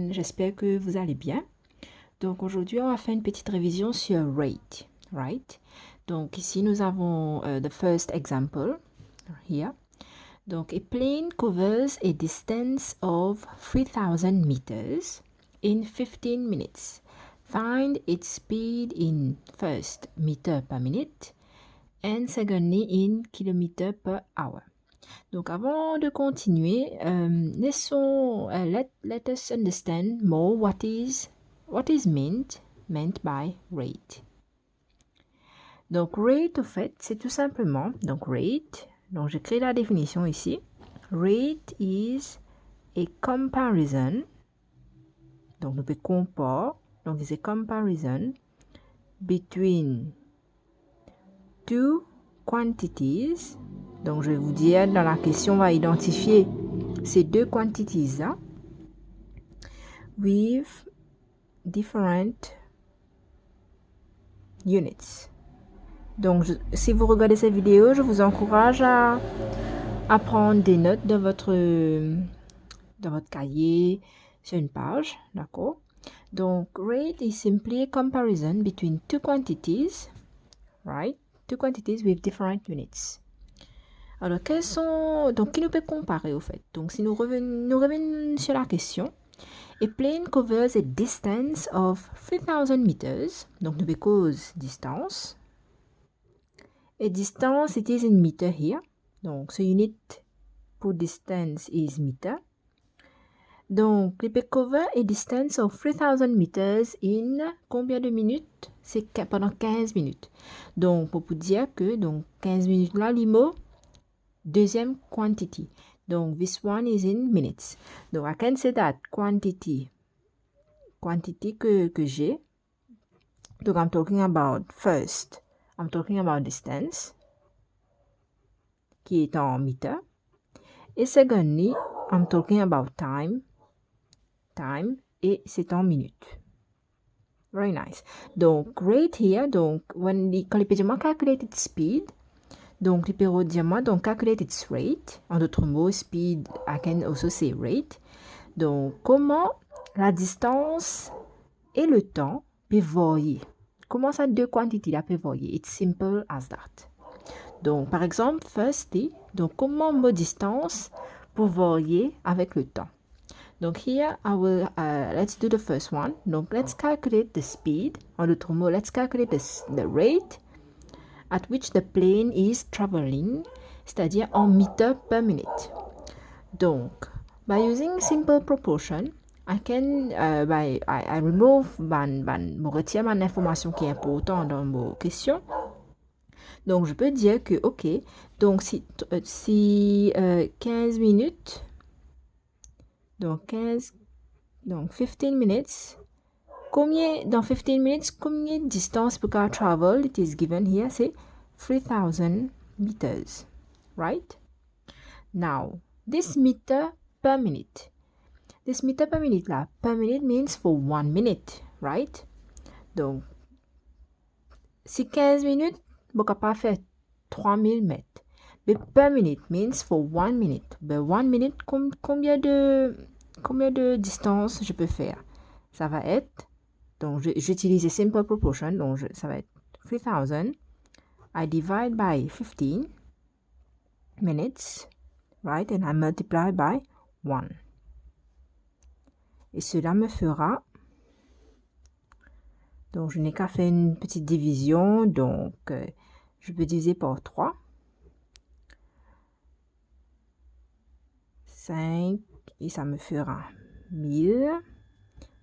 everyone, j'espère que vous allez bien. Donc aujourd'hui, on va faire une petite révision sur rate, right? Donc ici, nous avons the first example here. Donc, a plane covers a distance of 3000 meters in 15 minutes. Find its speed in first meter per minute and secondly in kilometer per hour. Donc, avant de continuer, let us understand more what is meant by rate. Donc, rate, au fait, c'est tout simplement, donc rate, donc j'écris la définition ici. Rate is a comparison, donc nous pouvons comparer, donc c'est a comparison between two quantities. Donc, je vais vous dire, dans la question, on va identifier ces deux quantities-là with different units. Donc, si vous regardez cette vidéo, je vous encourage à prendre des notes dans votre cahier, sur une page, d'accord? Donc, rate is simply a comparison between two quantities, right? Two quantities with different units. Alors, qui nous peut comparer au fait? Donc, si nous revenons sur la question, a plane covers a distance of 3000 meters. Donc, nous cause distance. A distance, it is in meter here. Donc, ce unit pour distance is meter. Donc, we cover a distance of 3000 meters in combien de minutes? C'est pendant 15 minutes. Donc, pour vous dire que, donc, 15 minutes là, l'IMO, deuxième quantity. Donc, this one is in minutes. Donc, I can say that quantity que j'ai. Donc, I'm talking about first, I'm talking about distance, qui est en meter. Et secondly, I'm talking about time, et c'est en minutes. Very nice. Donc, rate here, donc, quand les pédiaments calculate its speed, donc, les pédiaments, donc, calculate its rate. En d'autres mots, speed, I can also say rate. Donc, comment la distance et le temps peuvent varier? Comment ça, deux quantités là peuvent varier? It's simple as that. Donc, par exemple, firstly, donc, comment ma distance peut varier avec le temps? Donc, here, let's do the first one. Donc, let's calculate the speed. En d'autres mots, let's calculate the rate at which the plane is traveling, c'est-à-dire en meter per minute. Donc, by using simple proportion, I can, I remove, je retire mon information qui est importante dans vos questions. Donc, je peux dire que, ok, donc si 15 minutes, donc 15 minutes, dans 15 minutes, combien de distance pour qu'à travel, it is given here, c'est 3000 meters, right? Now, this meter per minute. This meter per minute là, per minute means for 1 minute, right? Donc, si 15 minutes, on ne pas faire 3000 mètres. Mais per minute means for 1 minute. Mais 1 minute, combien de distance je peux faire? Ça va être, donc j'utilise simple proportion, donc ça va être 3000. I divide by 15 minutes, right? And I multiply by 1. Et cela me fera, donc je n'ai qu'à faire une petite division, donc je peux diviser par 3. 5, et ça me fera 1000.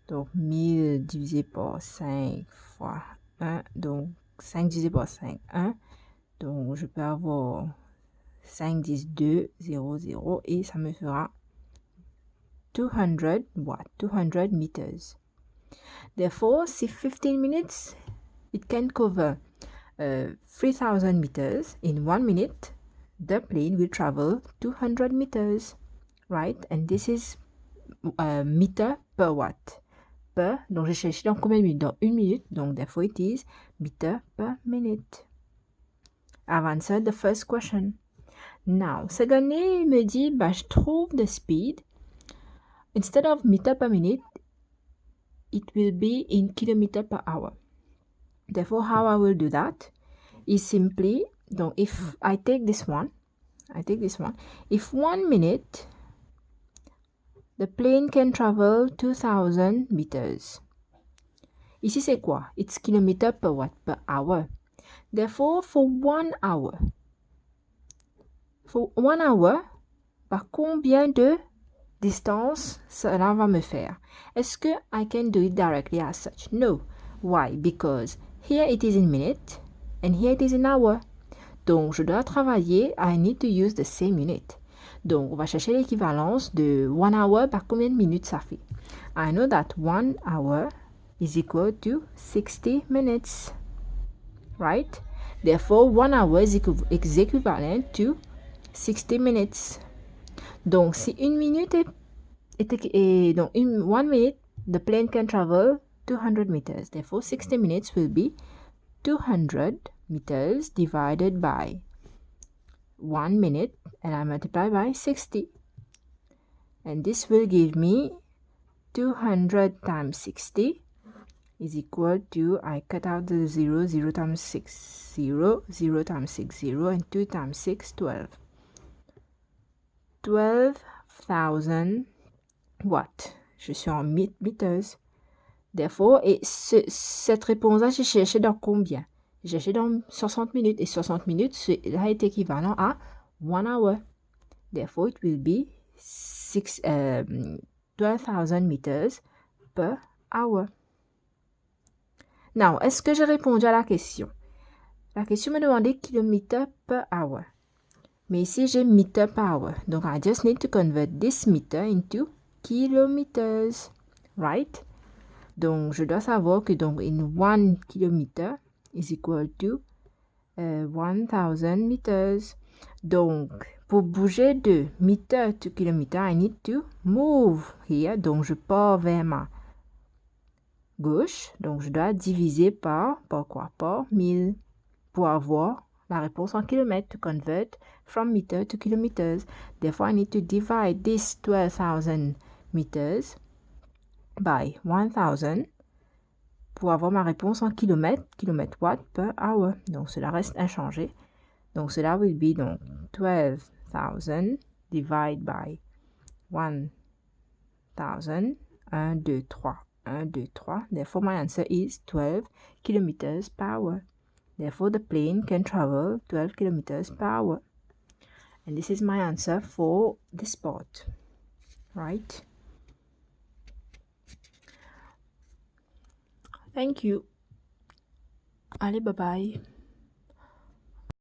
Donc 1000 divisé par 5 fois 1, donc 5 divisé par 5, 1. Donc je peux avoir 5, 10, 2, 0, 0, et ça me fera 200 what? 200 meters. Therefore, si 15 minutes, it can cover 3000 meters in 1 minute, the plane will travel 200 meters, right? And this is meter per watt. Per, donc j'ai cherché dans combien de minutes? Dans 1 minute, donc therefore it is meter per minute. I've answered the first question. Now, secondly, il me dit, je trouve the speed. Instead of meter per minute, it will be in kilometer per hour. Therefore, how I will do that is simply, if I take this one, if 1 minute, the plane can travel 2000 meters. Ici, c'est quoi? It's kilometer per what? Per hour. Therefore, for 1 hour, par combien de distance cela va me faire? Est-ce que I can do it directly as such? No. Why? Because here it is in minute and here it is in hour. Donc, je dois travailler, I need to use the same unit. Donc, on va chercher l'équivalence de 1 hour par combien de minutes ça fait. I know that 1 hour is equal to 60 minutes. Right? Therefore, 1 hour is equivalent to 60 minutes. Donc, si 1 minute donc 1 minute, the plane can travel 200 meters. Therefore, 60 minutes will be 200 meters divided by 1 minute, and I multiply by 60. And this will give me 200 times 60 is equal to, I cut out the 0, 0 times 6, 0, 0 times 6, 0, and 2 times 6, 12. 12,000 watts. Je suis en meters. Therefore, et cette réponse-là, j'ai cherché dans combien? J'ai cherché dans 60 minutes. Et 60 minutes, cela est équivalent à 1 hour. Therefore, it will be 12,000 meters per hour. Now, est-ce que j'ai répondu à la question? La question me demandait kilomètres per hour. Mais ici, j'ai meter per hour. Donc, I just need to convert this meter into kilometers. Right? Donc, je dois savoir que donc, in 1 kilometer is equal to 1000 meters. Donc, pour bouger de meter to kilometer, I need to move here. Donc, je pars vers ma gauche. Donc, je dois diviser par quoi? Par 1000 pour avoir la réponse en kilomètres, to convert from meter to kilometers. Therefore, I need to divide this 12,000 meters by 1000 pour avoir ma réponse en kilomètres, kilowatt per hour. Donc, cela reste inchangé. Donc, cela will be donc 12,000 divided by 1000. 1, 2, 3. 1, 2, 3. Therefore, my answer is 12 kilometers per hour. Therefore, the plane can travel 12 kilometers per hour. And this is my answer for this part. Right? Thank you. Allez, bye-bye.